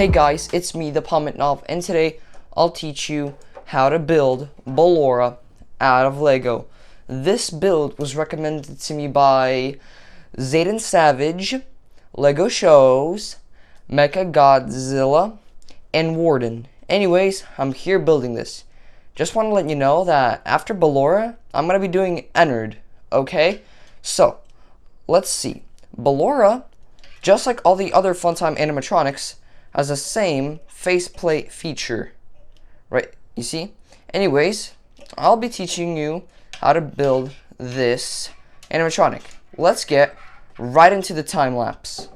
Hey guys, it's me, the Pometnov, and today I'll teach you how to build Ballora out of Lego. This build was recommended to me by Zayden Savage, Lego Shows, Mecha Godzilla, and Warden. Anyways, I'm here building this. Just want to let you know that after Ballora, I'm going to be doing Ennard, okay? So, let's see. Ballora, just like all the other Funtime animatronics, has the same faceplate feature, right? You see? Anyways, I'll be teaching you how to build this animatronic. Let's get right into the time lapse.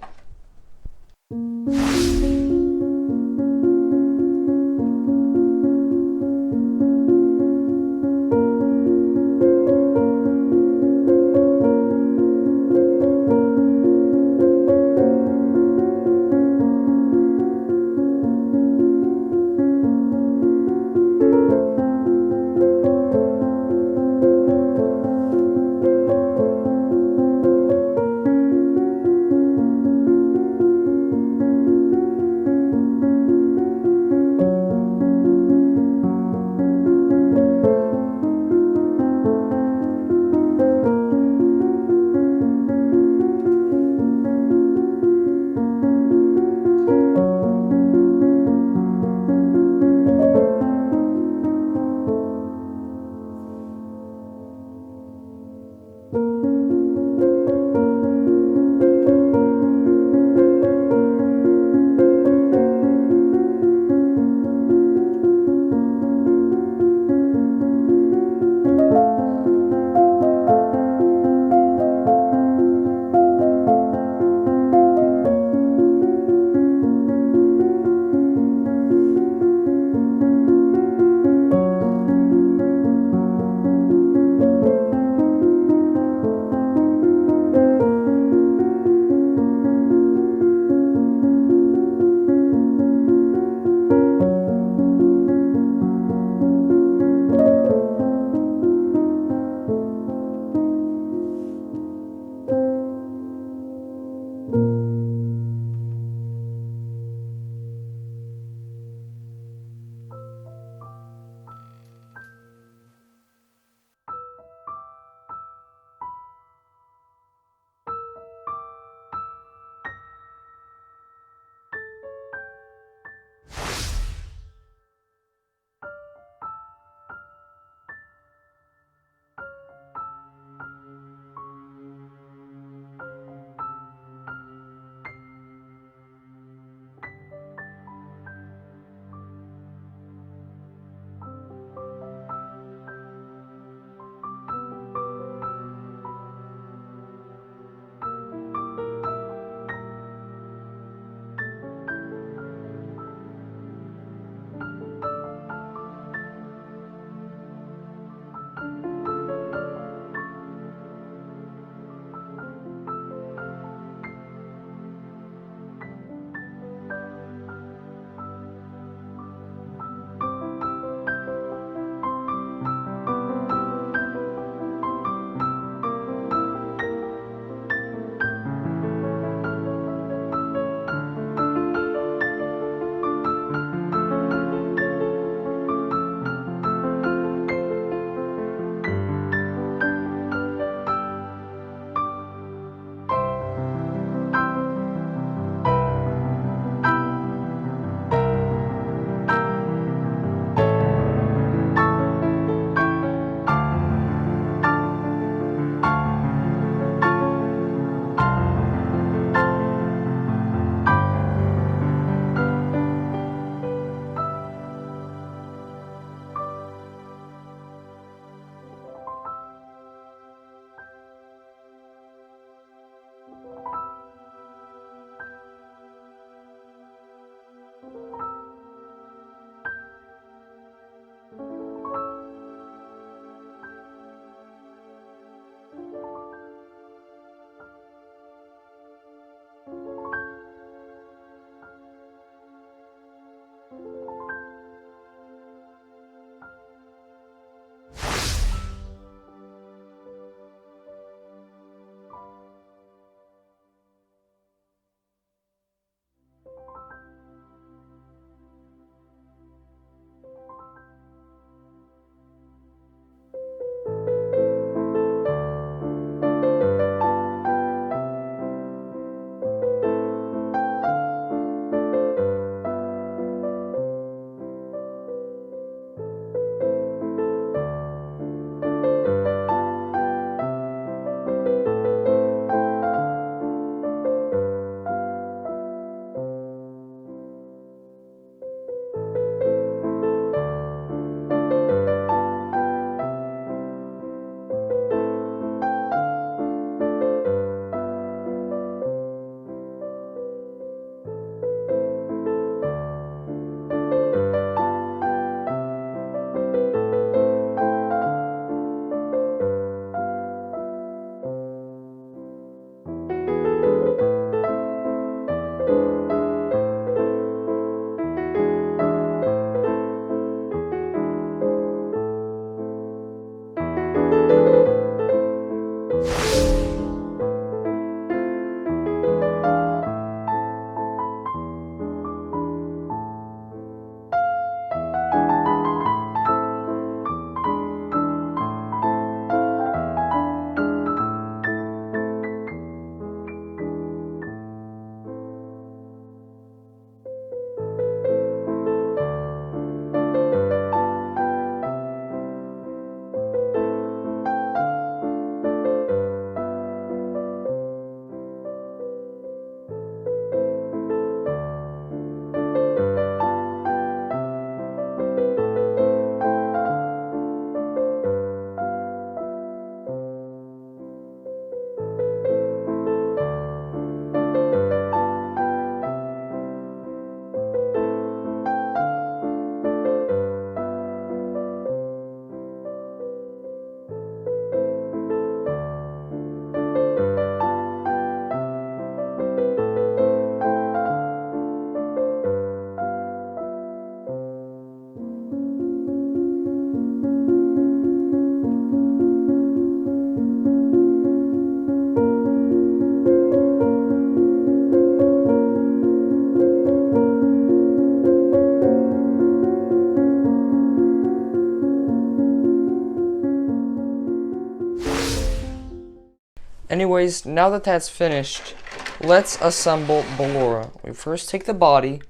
Anyways, now that that's finished, let's assemble Ballora. We first take the body,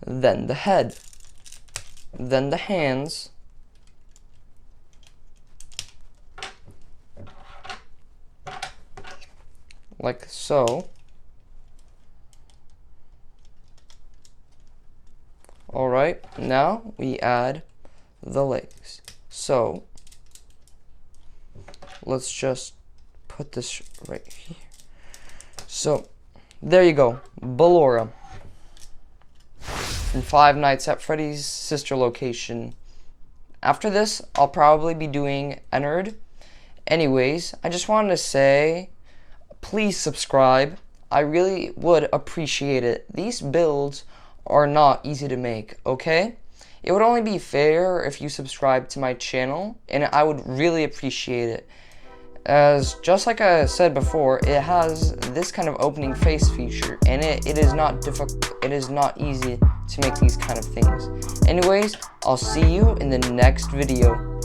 then the head, then the hands, like so. Alright, now we add the legs. So, let's just put this right here. So, there you go, Ballora. From Five Nights at Freddy's sister location. After this, I'll probably be doing Ennard. Anyways, I just wanted to say, please subscribe. I really would appreciate it. These builds are not easy to make, okay? It would only be fair if you subscribe to my channel, and I would really appreciate it. As just like I said before, it has this kind of opening face feature, and it is not difficult. It is not easy to make these kind of things. Anyways, I'll see you in the next video.